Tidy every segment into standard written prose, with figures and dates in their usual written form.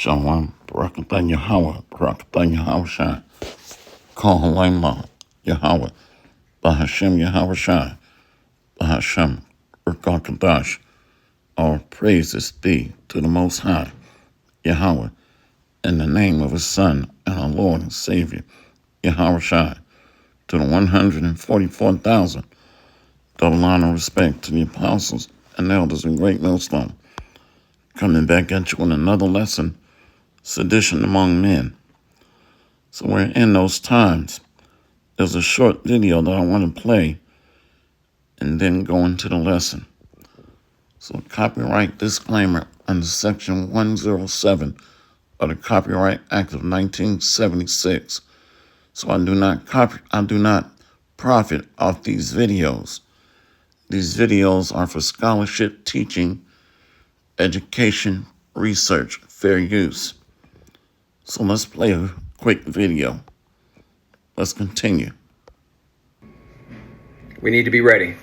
Shalom, Barakatah Yahweh, Barakatah Yahweh Shai, Kol Halayma Yahweh, Bahashem Yahweh Shai, Bahashem Urkakadash. All praises be to the Most High, Yahweh, in the name of His Son and our Lord and Savior, Yahweh Shai, to the 144,000. Double honor and respect to the apostles and elders in Great Millstone. Coming back at you with another lesson, Sedition among men. So we're in those times. There's a short video that I want to play and then go into the lesson. So copyright disclaimer under Section 107 of the Copyright Act of 1976. So I do not profit off these videos. These videos are for scholarship, teaching, education, research, fair use. So let's play a quick video. Let's continue. We need to be ready.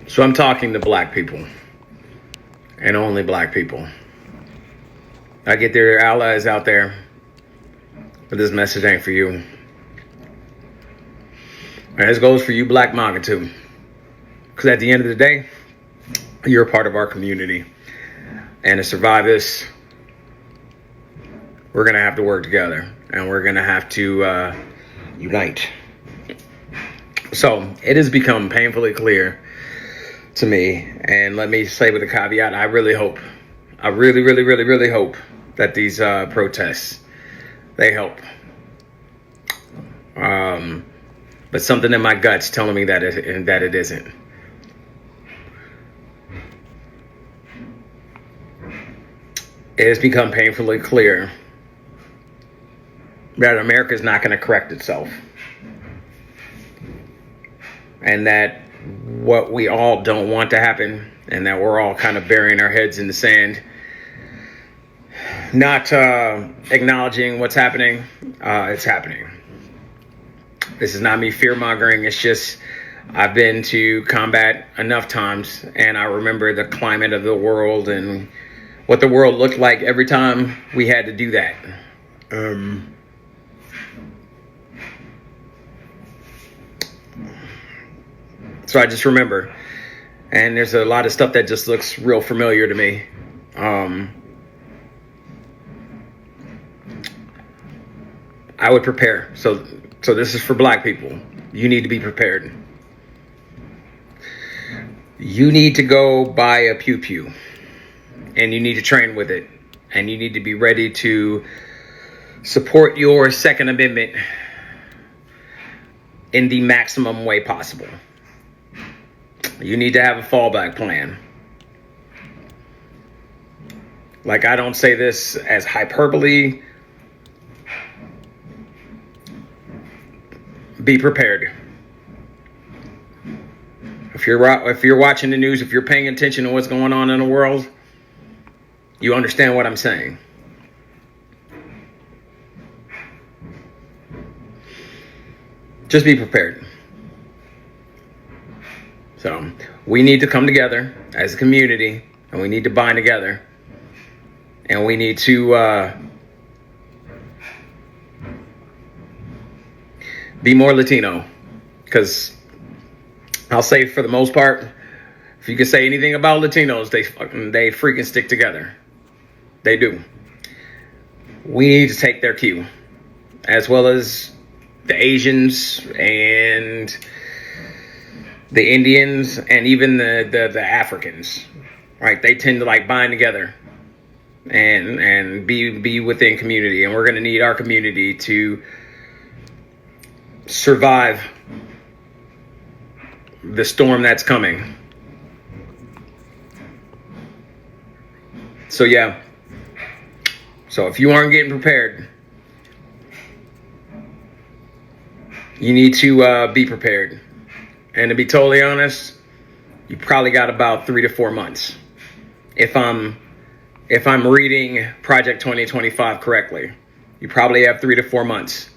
So I'm talking to black people and only black people. I get their allies out there, but this message ain't for you. And this goes for you, Black MAGA, too. Because at the end of the day, you're a part of our community. And to survive this, we're going to have to work together. And we're going to have to unite. So it has become painfully clear to me. And let me say with a caveat, I really hope, I really hope that these protests, they help. But something in my gut's telling me that it isn't. It has become painfully clear that America is not going to correct itself. And that what we all don't want to happen, and that we're all kind of burying our heads in the sand, not acknowledging what's happening, it's happening. This is not me fear-mongering. It's just I've been to combat enough times, and I remember the climate of the world and what the world looked like every time we had to do that. So I just remember, and there's a lot of stuff that just looks real familiar to me. I would prepare. So this is for black people. You need to be prepared. You need to go buy a pew-pew, and you need to train with it, and you need to be ready to support your Second Amendment in the maximum way possible. You need to have a fallback plan. Like, I don't say this as hyperbole. Be prepared. If you're watching the news, if you're paying attention to what's going on in the world, you understand what I'm saying. Just be prepared. So we need to come together as a community, and we need to bind together, and we need to be more Latino, because I'll say for the most part, if you can say anything about Latinos, they freaking stick together. They do. We need to take their cue, as well as the Asians and the Indians and even the Africans, right? They tend to like bind together and be within community, and we're going to need our community to survive the storm that's coming. So yeah. So if you aren't getting prepared, you need to be prepared. And to be totally honest, you probably got about 3 to 4 months. If I'm reading Project 2025 correctly, you probably have 3 to 4 months.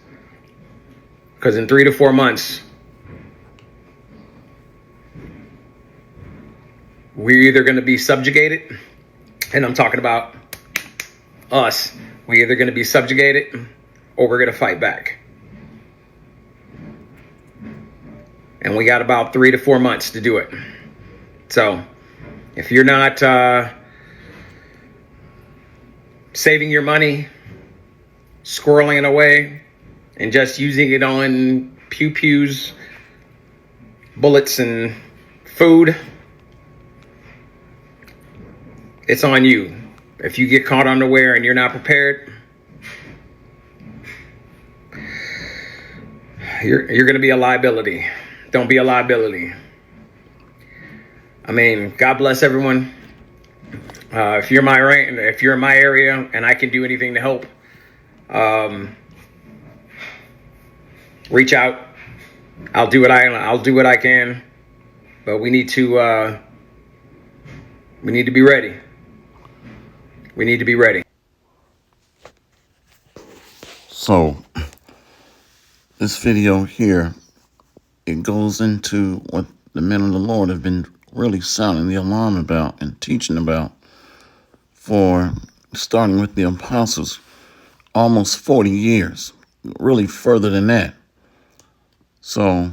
Because in 3 to 4 months, we're either going to be subjugated, and I'm talking about us. We're either going to be subjugated or we're going to fight back. And we got about 3 to 4 months to do it. So if you're not saving your money, squirreling it away, and just using it on pew-pews, bullets, and food, it's on you. If you get caught unaware and you're not prepared, you're going to be a liability. Don't be a liability. I mean, God bless everyone. If you're in my area and I can do anything to help, reach out. I'll do what I can. But we need to be ready. We need to be ready. So, this video here, it goes into what the men of the Lord have been really sounding the alarm about and teaching about for starting with the apostles almost 40 years, really further than that. So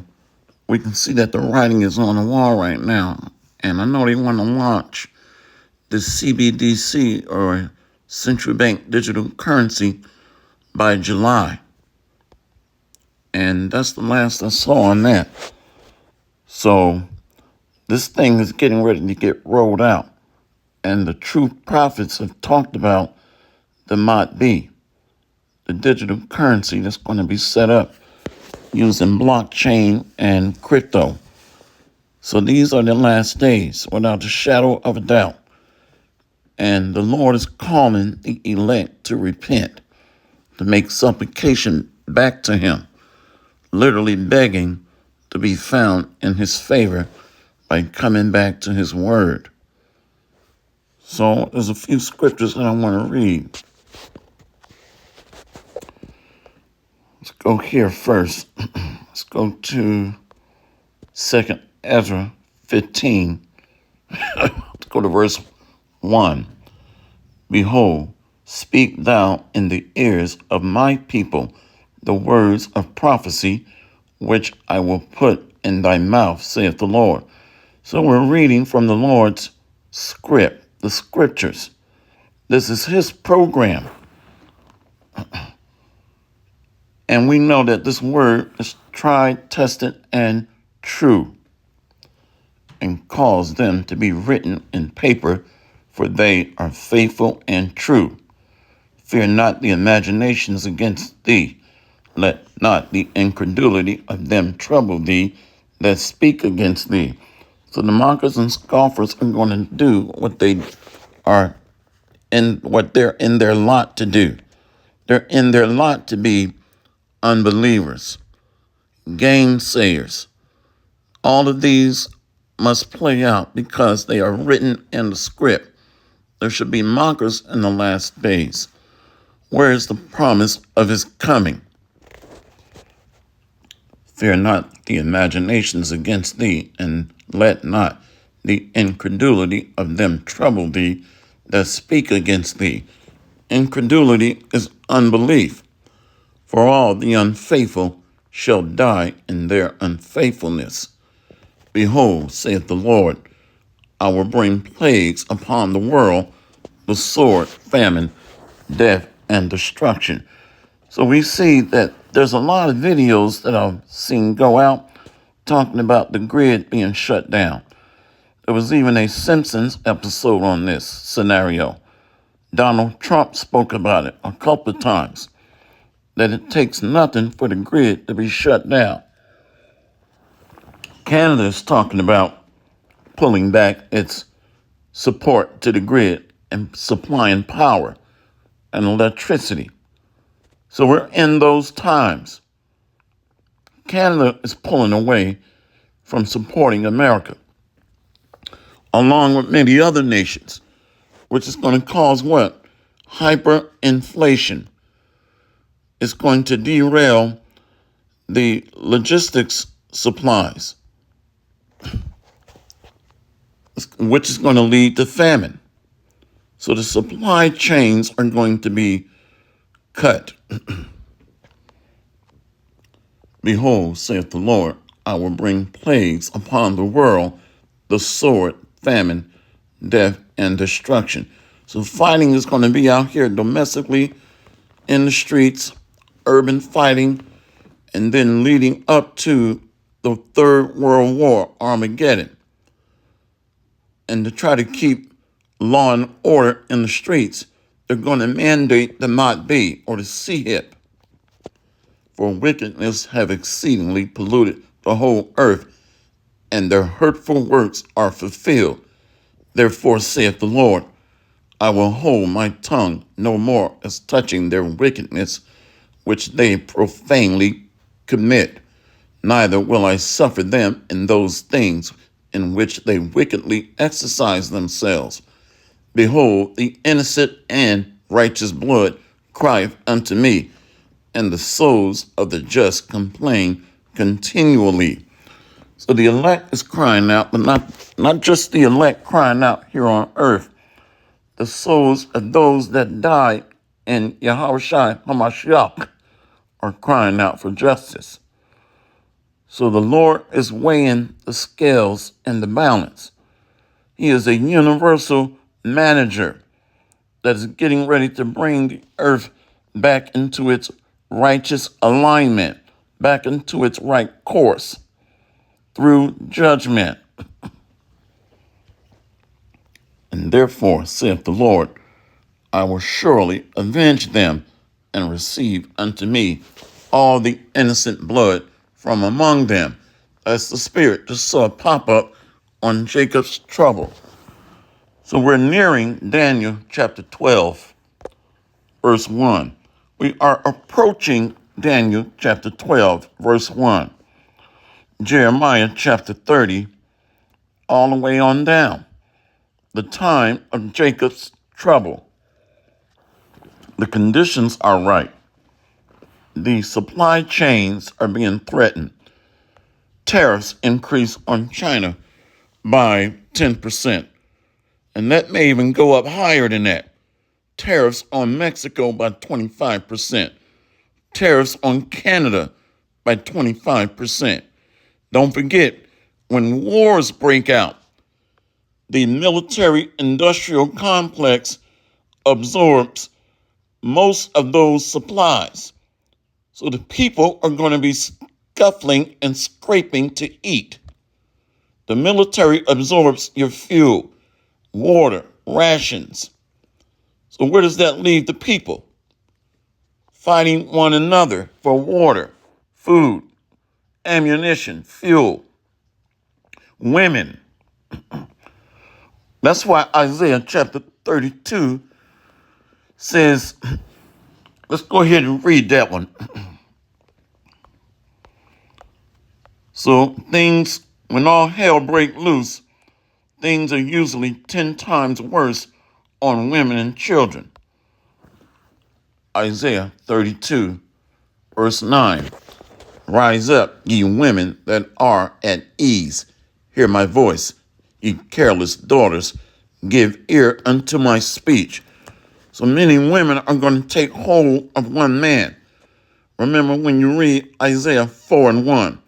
we can see that the writing is on the wall right now. And I know they want to launch the CBDC, or central bank digital currency, by July. And that's the last I saw on that. So this thing is getting ready to get rolled out. And the true prophets have talked about the Mot B, the digital currency that's going to be set up using blockchain and crypto. So these are the last days, without a shadow of a doubt. And the Lord is calling the elect to repent, to make supplication back to him, literally begging to be found in his favor by coming back to his word. So there's a few scriptures that I want to read. Let's go here first. Let's go to 2 Ezra 15. Let's go to verse 1. Behold, speak thou in the ears of my people the words of prophecy, which I will put in thy mouth, saith the Lord. So we're reading from the Lord's script, the scriptures. This is his program. And we know that this word is tried, tested, and true, and cause them to be written in paper, for they are faithful and true. Fear not the imaginations against thee. Let not the incredulity of them trouble thee that speak against thee. So the mockers and scoffers are going to do what they're in their lot to do. They're in their lot to be unbelievers, gainsayers. All of these must play out because they are written in the script. There should be mockers in the last days. Where is the promise of his coming? Fear not the imaginations against thee, and let not the incredulity of them trouble thee that speak against thee. Incredulity is unbelief. For all the unfaithful shall die in their unfaithfulness. Behold, saith the Lord, I will bring plagues upon the world, the sword, famine, death, and destruction. So we see that there's a lot of videos that I've seen go out talking about the grid being shut down. There was even a Simpsons episode on this scenario. Donald Trump spoke about it a couple of times, that it takes nothing for the grid to be shut down. Canada is talking about pulling back its support to the grid and supplying power and electricity. So we're in those times. Canada is pulling away from supporting America, along with many other nations, which is going to cause what? Hyperinflation. It's going to derail the logistics supplies. which is going to lead to famine. So the supply chains are going to be cut. Behold, saith the Lord, I will bring plagues upon the world, the sword, famine, death, and destruction. So fighting is going to be out here domestically, in the streets, urban fighting, and then leading up to the Third World War, Armageddon. And to try to keep law and order in the streets, they're going to mandate the not be, or the see hip. For wickedness have exceedingly polluted the whole earth, and their hurtful works are fulfilled. Therefore saith the Lord, I will hold my tongue no more as touching their wickedness, which they profanely commit, neither will I suffer them in those things in which they wickedly exercise themselves. Behold, the innocent and righteous blood crieth unto me, and the souls of the just complain continually. So the elect is crying out, but not just the elect crying out here on earth. The souls of those that died in Yahushua HaMashiach are crying out for justice. So the Lord is weighing the scales and the balance. He is a universal manager that is getting ready to bring the earth back into its righteous alignment, back into its right course through judgment. And therefore, saith the Lord, I will surely avenge them and receive unto me all the innocent blood from among them. As the Spirit just saw pop up on Jacob's trouble. So we're nearing Daniel chapter 12, verse 1. We are approaching Daniel chapter 12, verse 1. Jeremiah chapter 30, all the way on down. The time of Jacob's trouble. The conditions are right. The supply chains are being threatened. Tariffs increase on China by 10%. And that may even go up higher than that. Tariffs on Mexico by 25%. Tariffs on Canada by 25%. Don't forget, when wars break out, the military-industrial complex absorbs most of those supplies. So the people are going to be scuffling and scraping to eat. The military absorbs your fuel, water, rations. So where does that leave the people? Fighting one another for water, food, ammunition, fuel, women. That's why Isaiah chapter 32 says, let's go ahead and read that one. So things, when all hell break loose, things are usually 10 times worse on women and children. Isaiah 32, verse 9. Rise up, ye women that are at ease. Hear my voice, ye careless daughters. Give ear unto my speech. So many women are going to take hold of one man. Remember when you read Isaiah 4 and 1,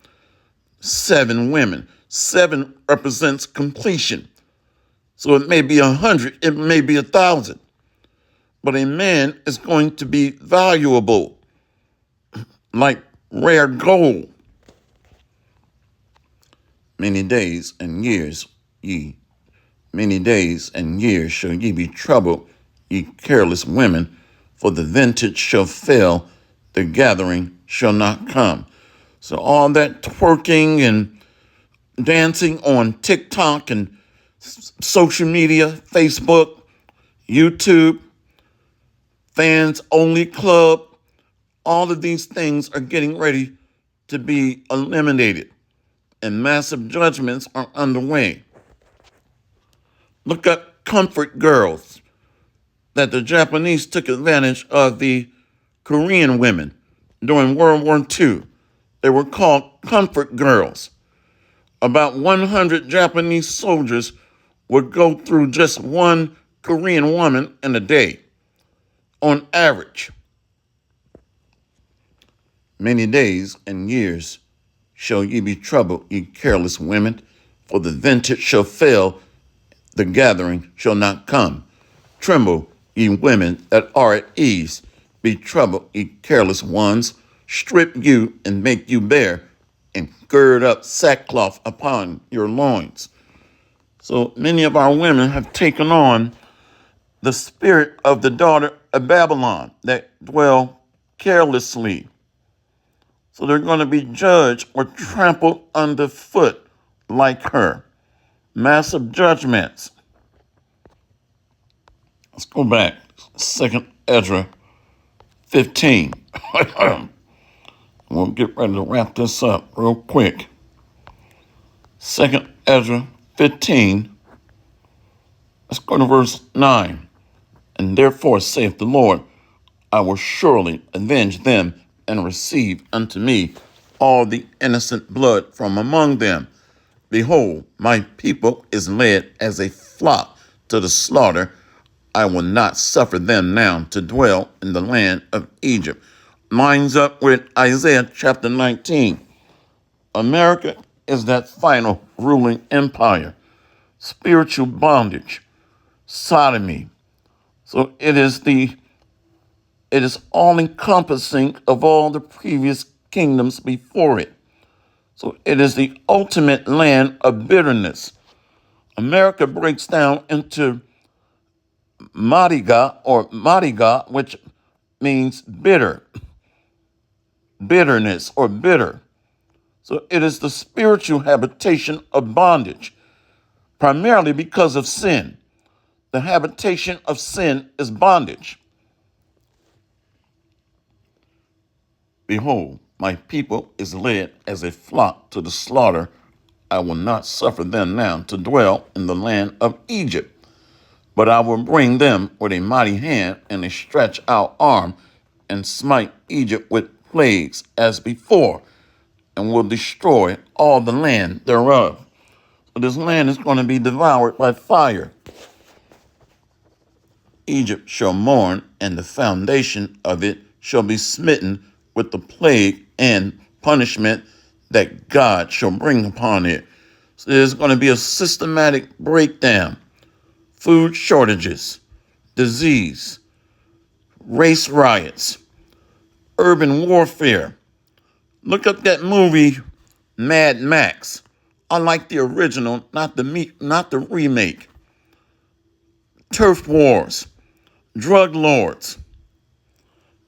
7 women. 7 represents completion. So it may be 100, it may be 1,000. But a man is going to be valuable, like rare gold. Many days and years shall ye be troubled, ye careless women, for the vintage shall fail, the gathering shall not come. So all that twerking and dancing on TikTok and social media, Facebook, YouTube, fans only club, all of these things are getting ready to be eliminated, and massive judgments are underway. Look at comfort girls, that the Japanese took advantage of the Korean women during World War II. They were called comfort girls. About 100 Japanese soldiers would go through just one Korean woman in a day, on average. Many days and years shall ye be troubled, ye careless women, for the vintage shall fail, the gathering shall not come. Tremble, ye women that are at ease. Be troubled, ye careless ones. Strip you and make you bare, and gird up sackcloth upon your loins. So many of our women have taken on the spirit of the daughter of Babylon that dwell carelessly. So they're going to be judged or trampled underfoot like her. Massive judgments. Let's go back. 2nd Ezra 15. We'll get ready to wrap this up real quick. 2nd Ezra 15. Let's go to verse 9. And therefore saith the Lord, I will surely avenge them and receive unto me all the innocent blood from among them. Behold, my people is led as a flock to the slaughter. I will not suffer them now to dwell in the land of Egypt. Lines up with Isaiah chapter 19. America is that final ruling empire, spiritual bondage, sodomy. So it is all encompassing of all the previous kingdoms before it. So it is the ultimate land of bitterness. America breaks down into Madiga, which means bitter, bitterness or bitter. So it is the spiritual habitation of bondage, primarily because of sin. The habitation of sin is bondage. Behold, my people is led as a flock to the slaughter. I will not suffer them now to dwell in the land of Egypt. But I will bring them with a mighty hand and a stretched out arm, and smite Egypt with plagues as before, and will destroy all the land thereof. So this land is going to be devoured by fire. Egypt shall mourn, and the foundation of it shall be smitten with the plague and punishment that God shall bring upon it. So there's going to be a systematic breakdown. Food shortages, disease, race riots, urban warfare. Look up that movie, Mad Max. I like the original, not the remake. Turf wars, drug lords,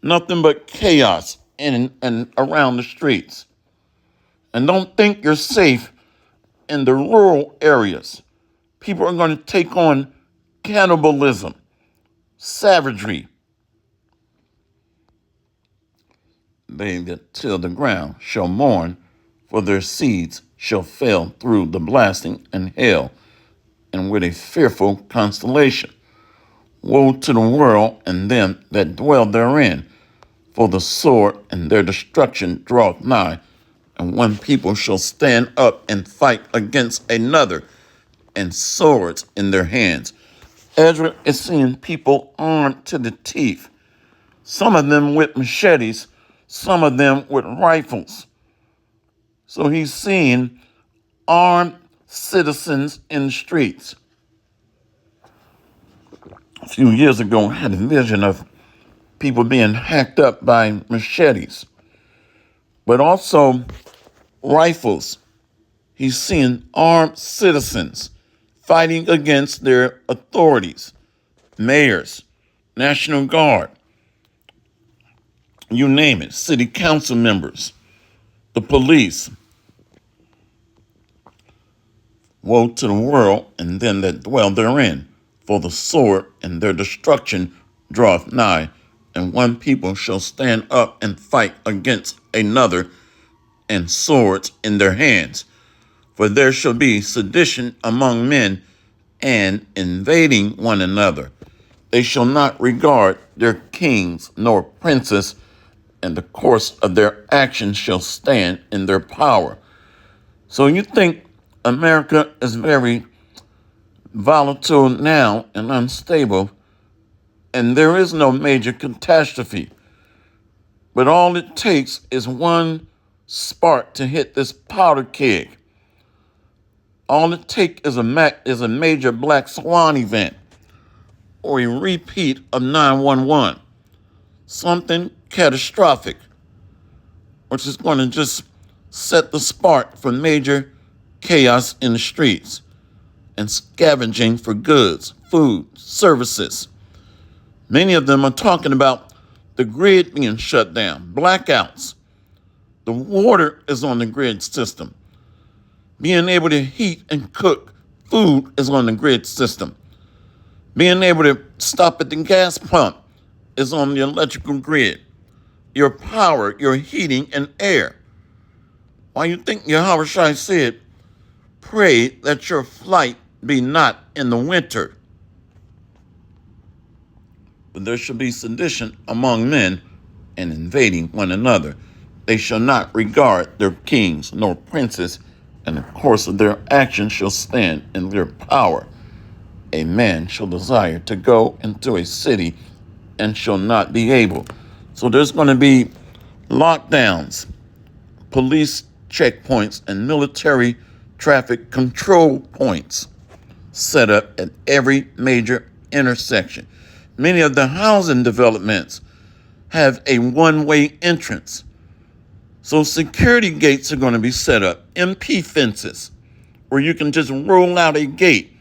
nothing but chaos in and around the streets. And don't think you're safe in the rural areas. People are going to take on cannibalism, savagery. They that till the ground shall mourn, for their seeds shall fail through the blasting and hail, and with a fearful constellation. Woe to the world and them that dwell therein, for the sword and their destruction draweth nigh, and one people shall stand up and fight against another, and swords in their hands. Ezra is seeing people armed to the teeth, some of them with machetes, some of them with rifles. So he's seeing armed citizens in the streets. A few years ago, I had a vision of people being hacked up by machetes, but also rifles. He's seeing armed citizens fighting against their authorities, mayors, National Guard, you name it, city council members, the police. Woe to the world and them that dwell therein, for the sword and their destruction draweth nigh, and one people shall stand up and fight against another, and swords in their hands. For there shall be sedition among men, and invading one another. They shall not regard their kings nor princes, and the course of their actions shall stand in their power. So you think America is very volatile now and unstable, and there is no major catastrophe. But all it takes is one spark to hit this powder keg. All it takes is a major black swan event or a repeat of 911, something catastrophic, which is going to just set the spark for major chaos in the streets and scavenging for goods, food, services. Many of them are talking about the grid being shut down, blackouts. The water is on the grid system. Being able to heat and cook food is on the grid system. Being able to stop at the gas pump is on the electrical grid. Your power, your heating, and air. Why you think Yahweh Shai said, pray that your flight be not in the winter. But there shall be sedition among men and invading one another. They shall not regard their kings nor princes, and the course of their actions shall stand in their power. A man shall desire to go into a city and shall not be able. So there's going to be lockdowns, police checkpoints, and military traffic control points set up at every major intersection. Many of the housing developments have a one-way entrance. So security gates are going to be set up, MP fences, where you can just roll out a gate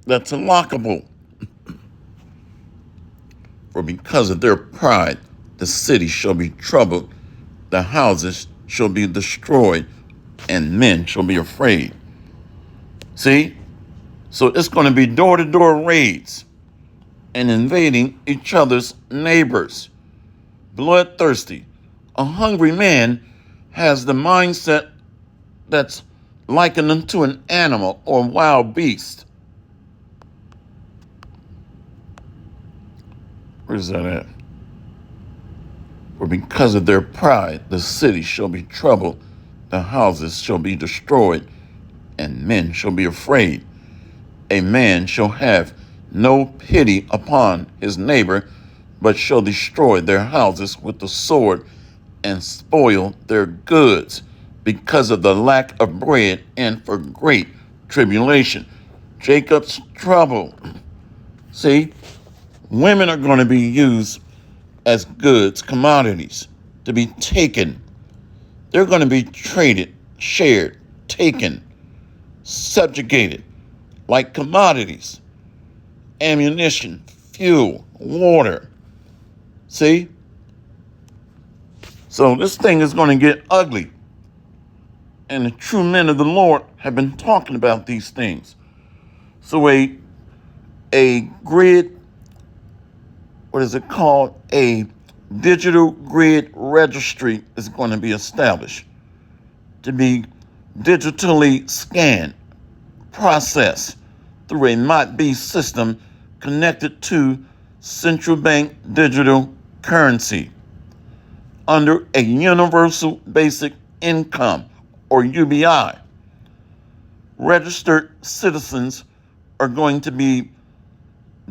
that's unlockable. For because of their pride, the city shall be troubled, the houses shall be destroyed, and men shall be afraid. See? So it's going to be door-to-door raids and invading each other's neighbors. Bloodthirsty. A hungry man has the mindset that's likened unto an animal or a wild beast. Where's that at? For because of their pride, the city shall be troubled, the houses shall be destroyed, and men shall be afraid. A man shall have no pity upon his neighbor, but shall destroy their houses with the sword and spoil their goods because of the lack of bread and for great tribulation. Jacob's trouble. See, women are going to be used as goods, commodities, to be taken. They're going to be traded, shared, taken, subjugated, like commodities, ammunition, fuel, water. See? So this thing is going to get ugly. And the true men of the Lord have been talking about these things. So a grid, what is it called? A digital grid registry is going to be established to be digitally scanned, processed through a MOT-B system connected to central bank digital currency under a universal basic income or UBI. Registered citizens are going to be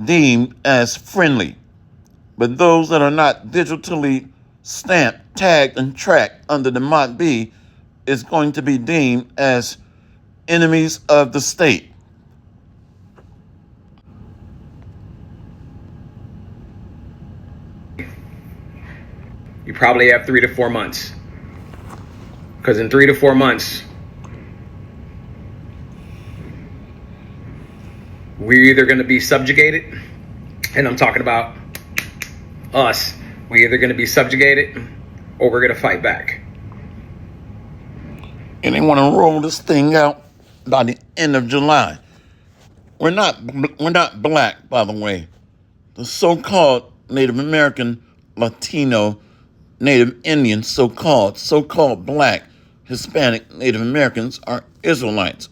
deemed as friendly, but those that are not digitally stamped, tagged, and tracked under the MOT-B is going to be deemed as enemies of the state. You probably have 3 to 4 months. Because in 3 to 4 months, we're either going to be subjugated, and I'm talking about us, we're either going to be subjugated or we're going to fight back. And they want to roll this thing out by the end of July. We're not black, by the way. The so-called Native American, Latino, Native Indian, so-called black, Hispanic, Native Americans are Israelites.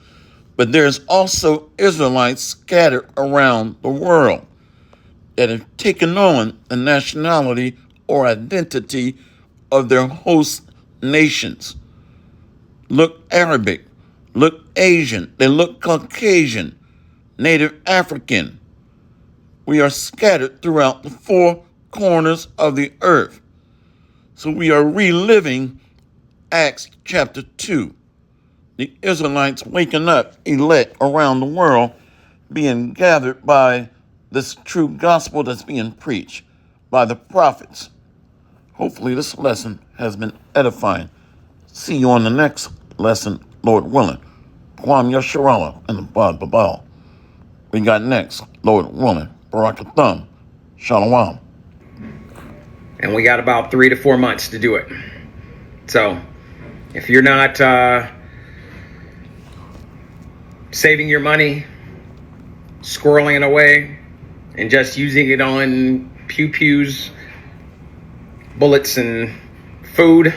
But there's also Israelites scattered around the world that have taken on the nationality or identity of their host nations. Look Arabic, look Asian, they look Caucasian. Native African. We are scattered throughout the four corners of the earth. So we are reliving Acts chapter 2. The Israelites waking up, elect around the world, being gathered by this true gospel that's being preached by the prophets. Hopefully this lesson has been edifying. See you on the next lesson, Lord willing. Kwam Yasharala and the Bad Babal. We got next, Lord willing, Barakathum, Shalom. And we got about 3 to 4 months to do it. So if you're not saving your money, squirreling it away, and just using it on pew-pews, bullets, and food,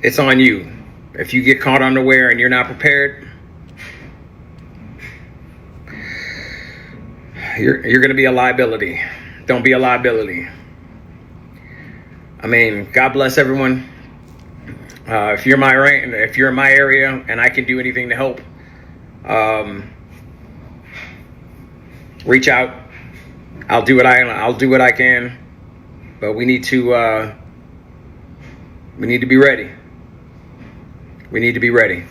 it's on you. If you get caught unaware and you're not prepared, you're going to be a liability. Don't be a liability. I mean, God bless everyone. If you're in my area and I can do anything to help, reach out. I'll do what I can. But we need to be ready. We need to be ready.